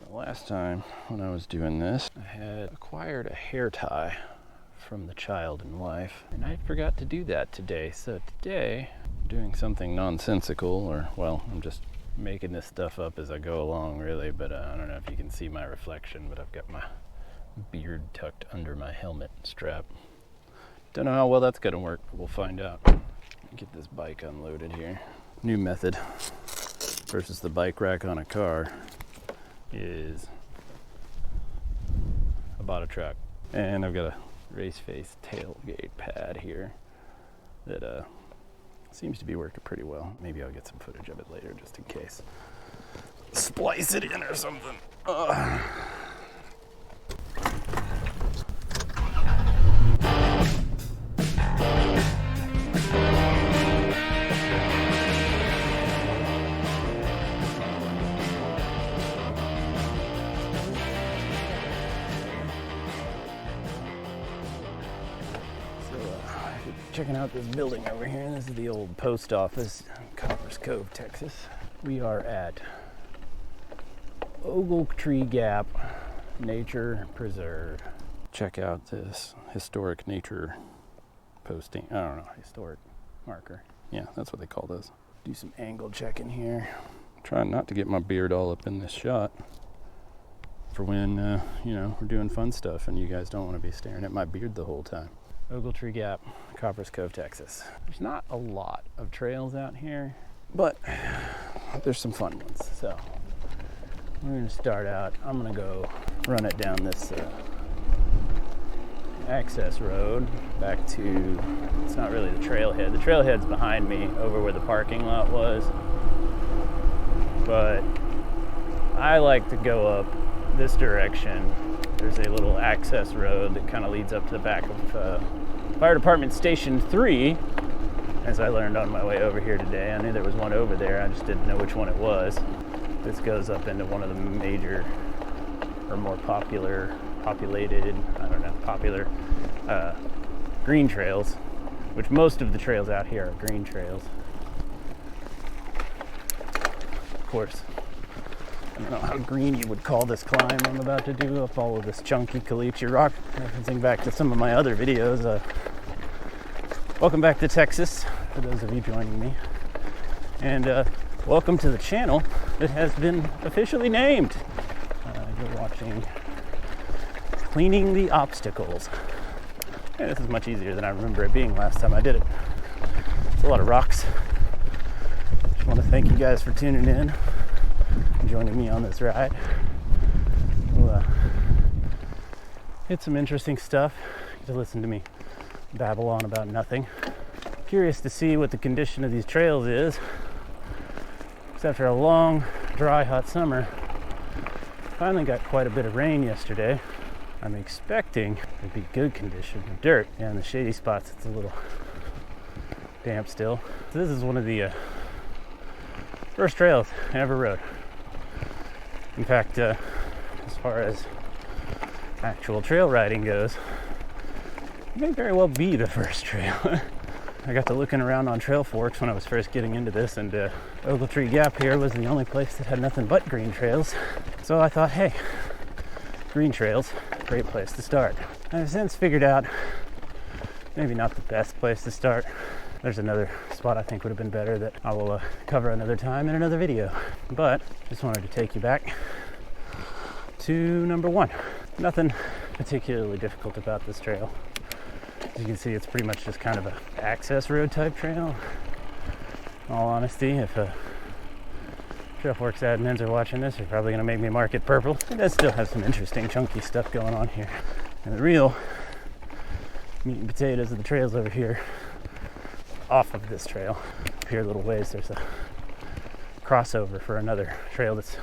The last time when I was doing this, I had acquired a hair tie from the child in life, and I forgot to do that today. So today, I'm doing something nonsensical, or well, I'm just making this stuff up as I go along, really. But I don't know if you can see my reflection, but I've got my beard tucked under my helmet strap. Don't know how well that's gonna work, but we'll find out. Get this bike unloaded here. New method versus the bike rack on a car is I bought a truck, and I've got a Raceface tailgate pad here that seems to be working pretty well. Maybe I'll get some footage of it later just in case. Splice it in or something. Checking out this building over here. This is the old post office in Copper's Cove, Texas. We are at Ogletree Gap Nature Preserve. Check out this historic nature posting. I don't know, historic marker. Yeah, that's what they call those. Do some angle checking here. Trying not to get my beard all up in this shot for when, we're doing fun stuff and you guys don't want to be staring at my beard the whole time. Ogletree Gap, Copper's Cove, Texas. There's not a lot of trails out here, but there's some fun ones. So we're gonna start out. I'm gonna go run it down this access road back to, it's not really the trailhead. The trailhead's behind me over where the parking lot was, but I like to go up this direction. There's a little access road that kind of leads up to the back of Fire Department Station 3, as I learned on my way over here today. I knew there was one over there, I just didn't know which one it was. This goes up into one of the major or more popular green trails, which most of the trails out here are green trails. Of course, I don't know how green you would call this climb I'm about to do. I'll follow this chunky caliche rock, referencing back to some of my other videos. Welcome back to Texas, for those of you joining me. And welcome to the channel that has been officially named. You're watching Cleaning the Obstacles. And this is much easier than I remember it being last time I did it. It's a lot of rocks. Just want to thank you guys for tuning in, joining me on this ride. We'll hit some interesting stuff. Get to listen to me babble on about nothing. Curious to see what the condition of these trails is. Because after a long, dry, hot summer, finally got quite a bit of rain yesterday. I'm expecting it'd be good condition of dirt. Yeah, in the shady spots it's a little damp still. So this is one of the first trails I ever rode. In fact, as far as actual trail riding goes, it may very well be the first trail. I got to looking around on trail forks when I was first getting into this, and Ogletree Gap here was the only place that had nothing but green trails. So I thought, hey, green trails, great place to start. I've since figured out maybe not the best place to start. There's another spot I think would have been better that I will cover another time in another video. But just wanted to take you back to number one. Nothing particularly difficult about this trail. As you can see, it's pretty much just kind of an access road type trail. In all honesty, if Trailforks admins are watching this, they're probably going to make me mark it purple. It does still have some interesting chunky stuff going on here. And the real meat and potatoes of the trails over here, off of this trail. Up here a little ways, there's a crossover for another trail that's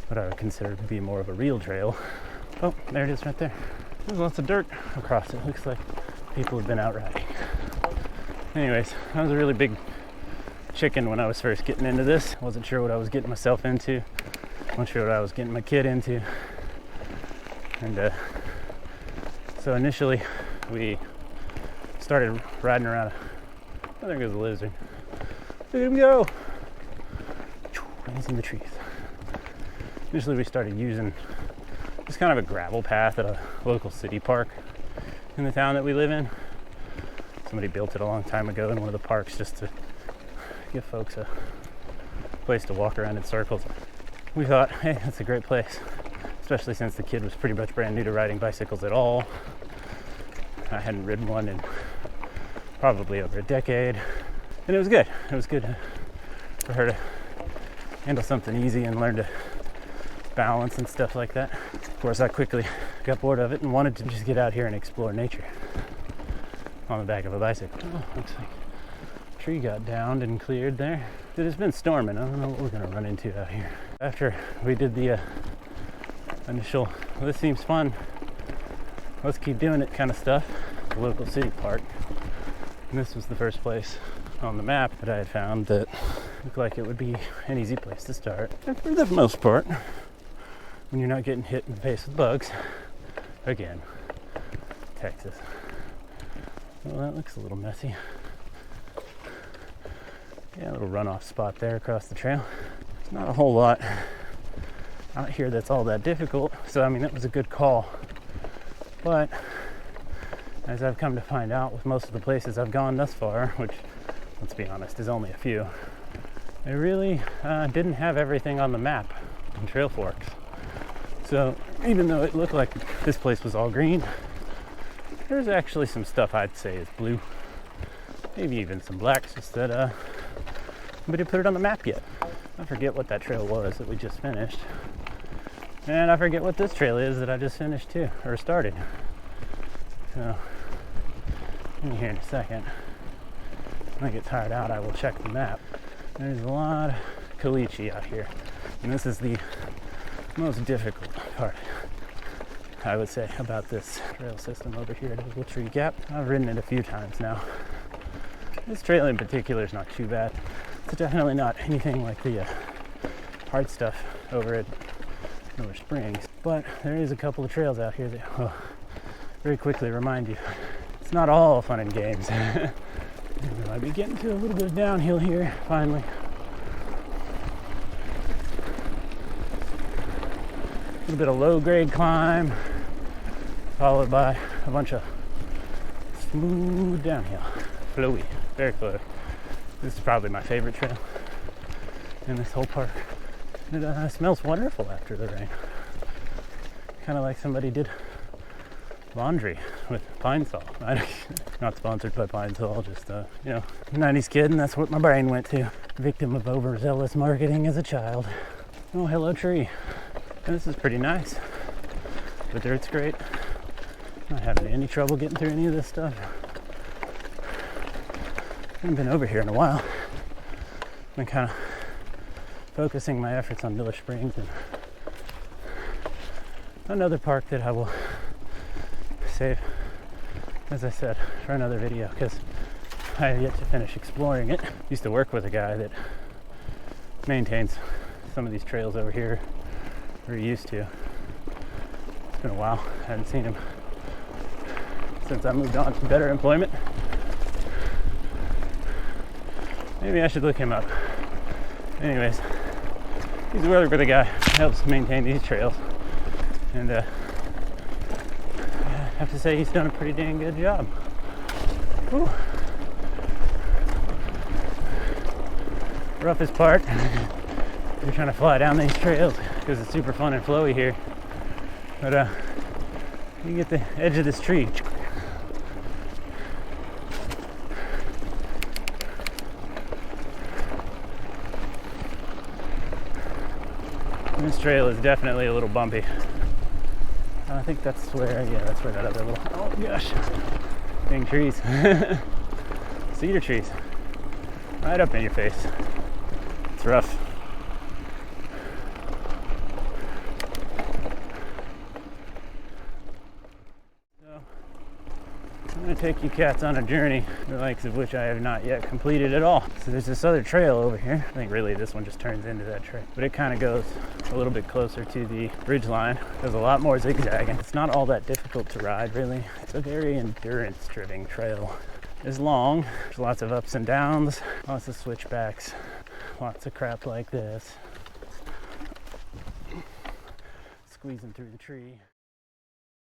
what I would consider to be more of a real trail. Oh, there it is right there. There's lots of dirt across it. Looks like people have been out riding. Anyways, I was a really big chicken when I was first getting into this. Wasn't sure what I was getting myself into. Wasn't sure what I was getting my kid into. And so initially we started riding around I think it was a lizard. Look at him go! And he's in the trees. Initially we started using just kind of a gravel path at a local city park in the town that we live in. Somebody built it a long time ago in one of the parks just to give folks a place to walk around in circles. We thought, hey, that's a great place, especially since the kid was pretty much brand new to riding bicycles at all. I hadn't ridden one in probably over a decade, and it was good. It was good for her to handle something easy and learn to balance and stuff like that. Of course, I quickly got bored of it and wanted to just get out here and explore nature on the back of a bicycle. Oh, looks like a tree got downed and cleared there. It has been storming. I don't know what we're going to run into out here. After we did the initial, well, this seems fun, let's keep doing it kind of stuff, the local city park. And this was the first place on the map that I had found that looked like it would be an easy place to start. And for the most part, when you're not getting hit in the face with bugs, again, Texas. Well, that looks a little messy. Yeah, a little runoff spot there across the trail. There's not a whole lot out here that's all that difficult, so I mean, that was a good call. But as I've come to find out with most of the places I've gone thus far, which, let's be honest, is only a few, they really didn't have everything on the map in Trail Forks. So even though it looked like this place was all green, there's actually some stuff I'd say is blue, maybe even some blacks, just that nobody put it on the map yet. I forget what that trail was that we just finished, and I forget what this trail is that I just finished too, or started. So in here in a second, when I get tired out, I will check the map. There's a lot of caliche out here, and this is the most difficult part, I would say, about this trail system over here at Ogletree Gap. I've ridden it a few times now. This trail in particular is not too bad. It's definitely not anything like the hard stuff over at Miller Springs, but there is a couple of trails out here that will very quickly remind you it's not all fun and games. We might be getting to a little bit of downhill here finally. A little bit of low grade climb, followed by a bunch of smooth downhill, flowy, very flowy. This is probably my favorite trail in this whole park. It smells wonderful after the rain, kind of like somebody did laundry with pine sol. Not sponsored by pine sol, just 90s kid, and that's what my brain went to. Victim of overzealous marketing as a child. Oh, hello tree. And this is pretty nice. The dirt's great. Not having any trouble getting through any of this stuff. I haven't been over here in a while. I've been kind of focusing my efforts on Miller Springs and another park that I will save, as I said, for another video, because I have yet to finish exploring it. Used to work with a guy that maintains some of these trails over here, or he used to. It's been a while. I hadn't seen him since I moved on to better employment. Maybe I should look him up. Anyways, he's working with a guy who helps maintain these trails, and I have to say he's done a pretty dang good job. Whew. Roughest part, if you're trying to fly down these trails, because it's super fun and flowy here, but you get the edge of this tree. This trail is definitely a little bumpy. I think that's where that other little, oh gosh, dang trees. Cedar trees. Right up in your face. It's rough. So, I'm going to take you cats on a journey, the likes of which I have not yet completed at all. So there's this other trail over here. I think really this one just turns into that trail, but it kind of goes a little bit closer to the ridge line. There's a lot more zigzagging. It's not all that difficult to ride, really. It's a very endurance-driven trail. It's long. There's lots of ups and downs, lots of switchbacks, lots of crap like this. squeezing through the tree.